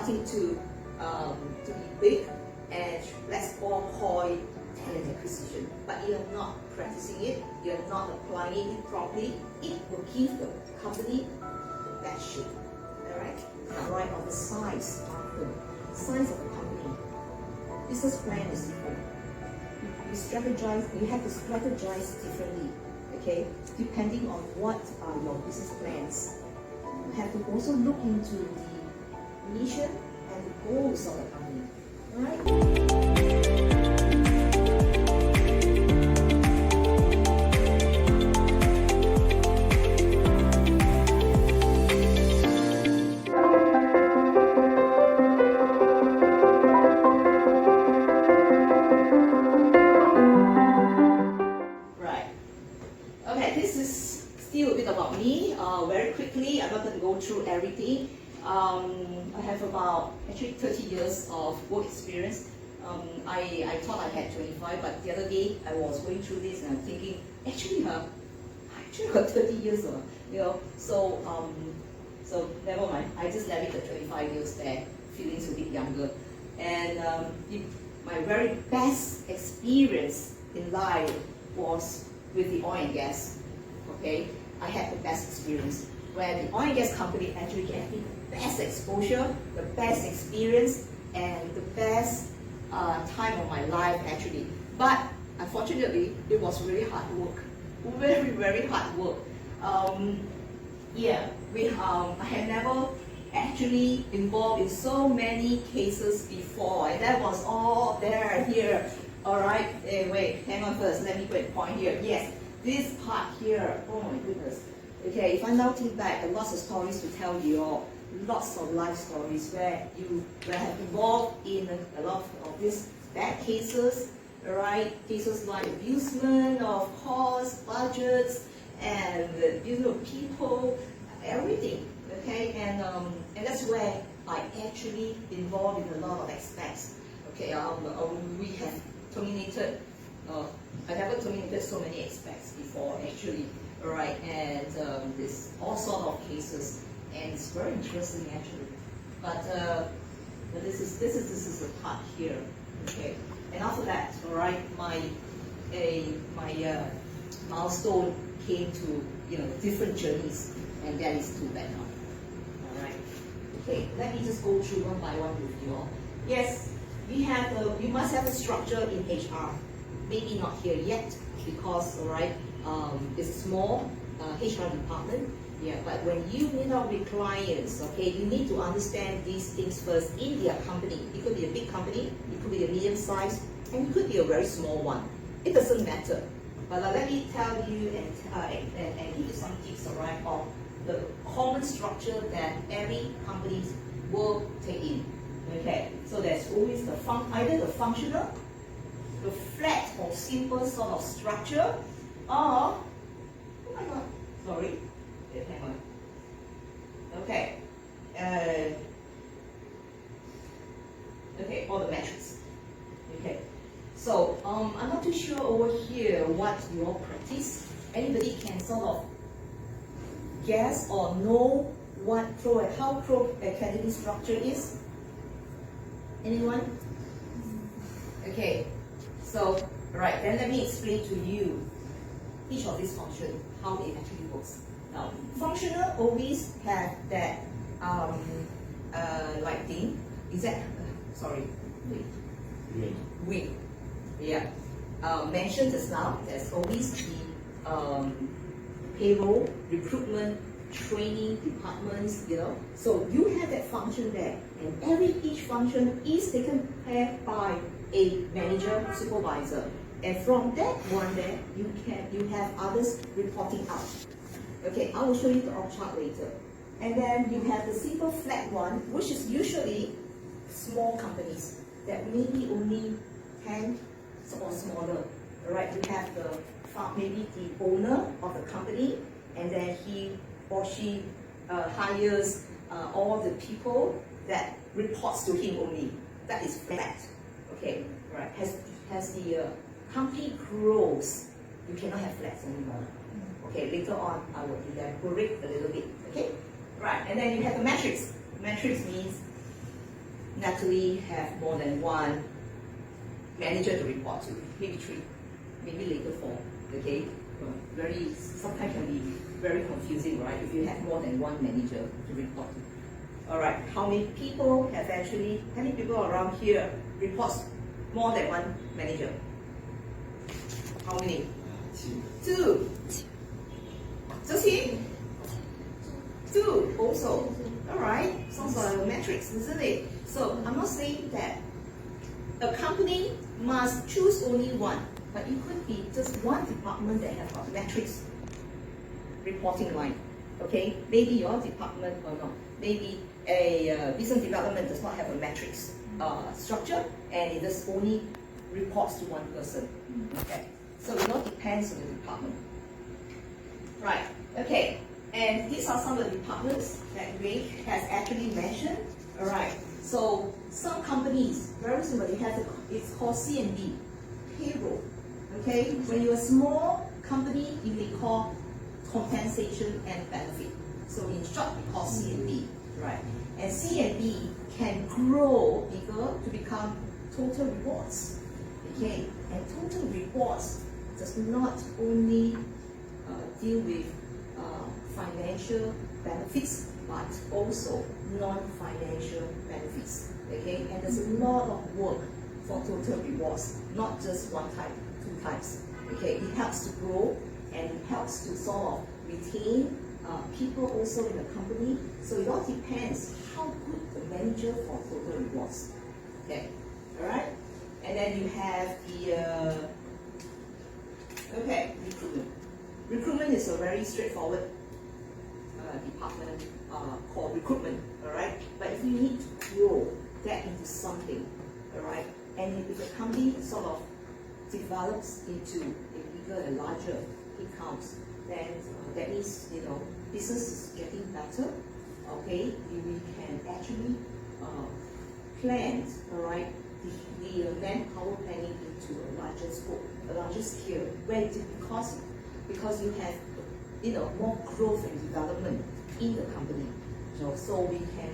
starting to be big, and let's all call it talent acquisition. But you're not practicing it, you're not applying it properly, it will give the company the bad shape. Alright? Now, right on the size of the company. Business plan is different. You have to strategize differently, okay? Depending on what are your business plans. You have to also look into the mission and the goals of the company, alright? About me, very quickly, I'm not going to go through everything. I have about actually 30 years of work experience. I thought I had 25, but the other day I was going through this and I'm thinking, actually I got 30 years, you know. So never mind. I just left it at 25 years there, feeling a bit younger. And my very best experience in life was with the oil and gas. Okay. I had the best experience where the oil and gas company actually gave me the best exposure, the best experience, and the best time of my life actually. But unfortunately, it was really hard work, very, very hard work. I had never actually involved in so many cases before, and that was all here. All right, wait, hang on first. Let me go and point here. Yes. This part here, oh my goodness. Okay, if I now think back, lots of stories to tell you all, lots of life stories where you have involved in a lot of these bad cases, right? Cases like abusement of costs, budgets, and abuse of people, everything. Okay, and that's where I actually involved in a lot of aspects. Okay, we have terminated. I never terminated so many aspects before, actually, alright, and this all sort of cases, and it's very interesting actually. But this is the part here, okay. And after that, alright, my milestone came to different journeys, and that is too bad now. Alright, okay. Let me just go through one by one with you all. Yes, we must have a structure in HR. Maybe not here yet because, it's a small HR department. Yeah, but when you meet up with clients, okay, you need to understand these things first in their company. It could be a big company, it could be a medium size, and it could be a very small one. It doesn't matter. But let me tell you and give you some tips, alright, of the common structure that every company will take in. Okay, so there's always either the functional, the flat or simple sort of structure, or, oh my god, sorry, hang on. Okay, or the matrix. Okay, so I'm not too sure over here what you all practice. Anybody can sort of guess or know how Pro Academy structure is? Anyone? Okay. So, right, then let me explain to you each of these functions, how it actually works. Now, functional always have that like thing. Is that, sorry, wing. Yeah. Mentioned just now, there's always the payroll, recruitment, training departments, So you have that function there, and each function is taken care by a manager, supervisor, and from that one there, you have others reporting out. Okay, I will show you the org chart later. And then you have the simple flat one, which is usually small companies that maybe only 10 or smaller. Right? You have maybe the owner of the company, and then he or she hires all the people that reports to him only. That is flat. Okay, right. As the company grows, you cannot have flats anymore. Okay, later on I will elaborate a little bit. Okay, right. And then you have the matrix. Matrix means naturally have more than one manager to report to, maybe 3, maybe later 4, okay? Sometimes can be very confusing, right? If you have more than one manager to report to. All right, how many people around here reports more than one manager? How many? 2. Just him? 2 also. All right, sounds like a matrix, isn't it? So I'm not saying that a company must choose only one, but it could be just one department that have a matrix reporting line. Okay, maybe your department or not. Maybe a business development does not have a matrix structure, and it just only reports to one person. Okay, so it all depends on the department. Right. Okay, and these are some of the departments that Ray has actually mentioned. All right. So some companies, very similar, it's called C&B, payroll. Okay, when you're a small company, you may call compensation and benefit. So in short, we call C&B, right? And C&B can grow bigger to become total rewards. Okay, and total rewards does not only deal with financial benefits, but also non-financial benefits. Okay, and there's a lot of work for total rewards, not just one type, 2 types. Okay, it helps to grow and it helps to sort of retain people also in the company. So it all depends how good the manager for total rewards. Okay, all right, and then you have the recruitment. Recruitment is a very straightforward department called recruitment, all right? But if you need to grow that into something, all right, and if the company sort of develops into a bigger and larger accounts, then that means, business is getting better, okay? We can actually plan, all right, the manpower planning into a larger scope, a larger scale, because you have more growth and development in the company. So we can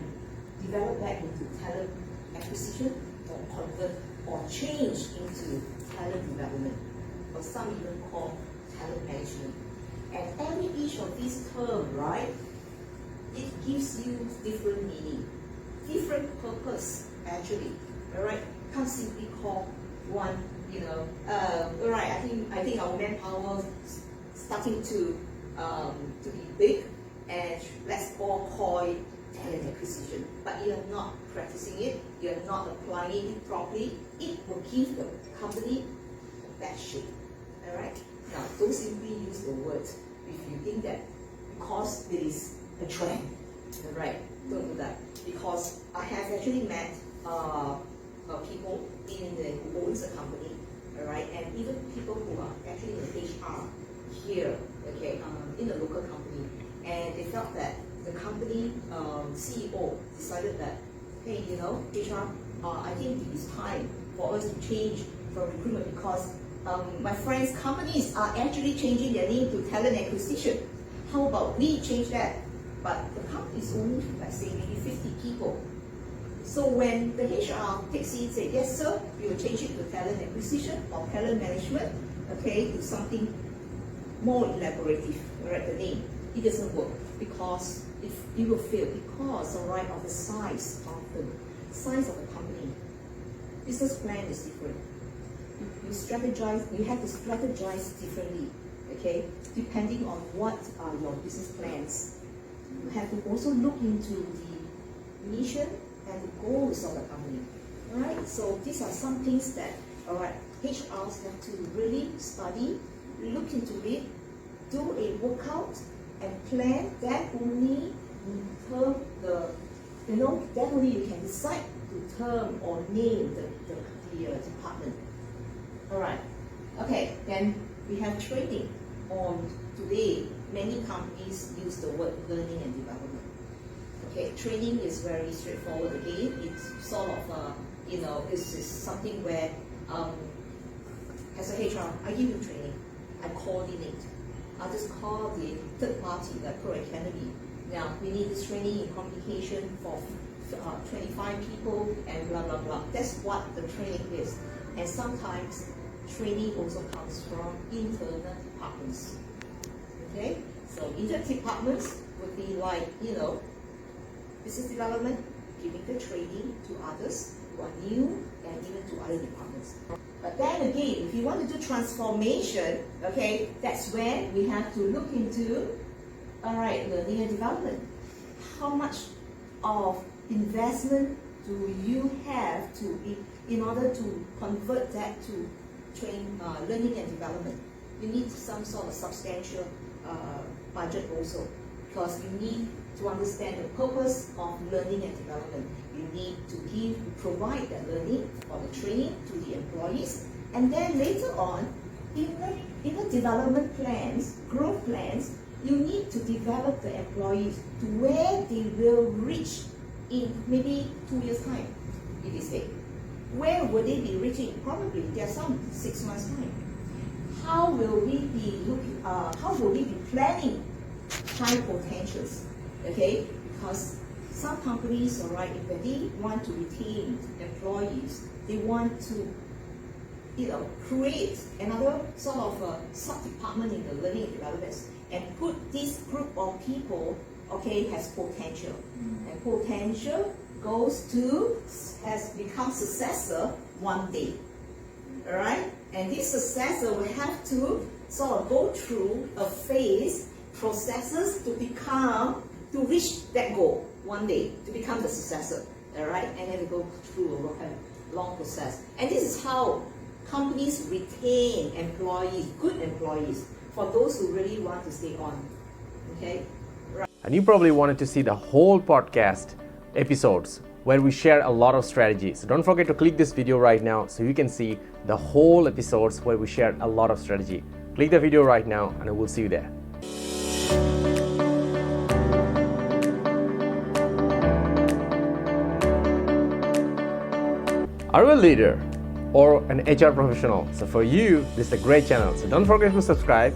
develop that into talent acquisition or convert or change into talent development, or some even call talent management. And each of these terms, right, it gives you different meaning, different purpose actually. All right, can't simply call one. All right. I think our manpower starting to be big, and let's all call it talent acquisition. But you're not practicing it, you're not applying it properly, it will give the company a bad shape. All right. Now, don't simply use the word if you think that because it is a trend. All right. Don't do that, because I have actually met people who owns a company. All right, and even people who are actually in HR here, okay, in the local company, and they felt that the company CEO decided that, hey, HR, I think it is time for us to change from recruitment, because my friends' companies are actually changing their name to talent acquisition. How about we change that? But the company is only, let's say, maybe 50 people. So when the HR takes it and says, yes sir, we will change it to talent acquisition or talent management, okay, to something more elaborative, right, the name, it doesn't work, because it will fail because, all right, of the size of the company. Business plan is different. You have to strategize differently, okay, depending on what are your business plans. You have to also look into the mission and the goals of the company. All right, so these are some things that, all right, HRs have to really study, look into it, do a workout, and plan. That only term that only you can decide to term or name the department. All right, okay, then we have training. Today, many companies use the word learning and development. Okay, training is very straightforward again. It's sort of, this is something where, as a HR, I give you training, I coordinate. I just call the third party, the Pro Academy. Now, we need this training in communication for 25 people and blah blah blah. That's what the training is. And sometimes training also comes from internal departments. Okay, so internal departments would be like, business development, giving the training to others who are new and even to other departments. But then again, if you want to do transformation, okay, that's when we have to look into, learning and development. How much of investment do you have in order to convert that to learning and development? You need some sort of substantial budget also, because you need to understand the purpose of learning and development. You need to provide that learning or the training to the employees, and then later on, in the development plans, growth plans, you need to develop the employees to where they will reach in maybe 2 years' time, if they stay. Where will they be reaching? Probably there are some 6 months' time. How will we be planning high potentials? Okay, because some companies, if they want to retain employees, they want to, create another sort of sub-department in the learning and development and put this group of people, has potential. And potential has become successor one day. Alright? And this successor will have to sort of go through a phase, processes to reach that goal one day, to become the successor. Alright? And then go through a long process. And this is how companies retain employees, good employees, for those who really want to stay on. Okay? Right. And you probably wanted to see the whole podcast episodes where we share a lot of strategies. So don't forget to click this video right now so you can see the whole episodes where we share a lot of strategy. Click the video right now and I will see you there. Are you a leader or an HR professional? So for you, this is a great channel. So don't forget to subscribe.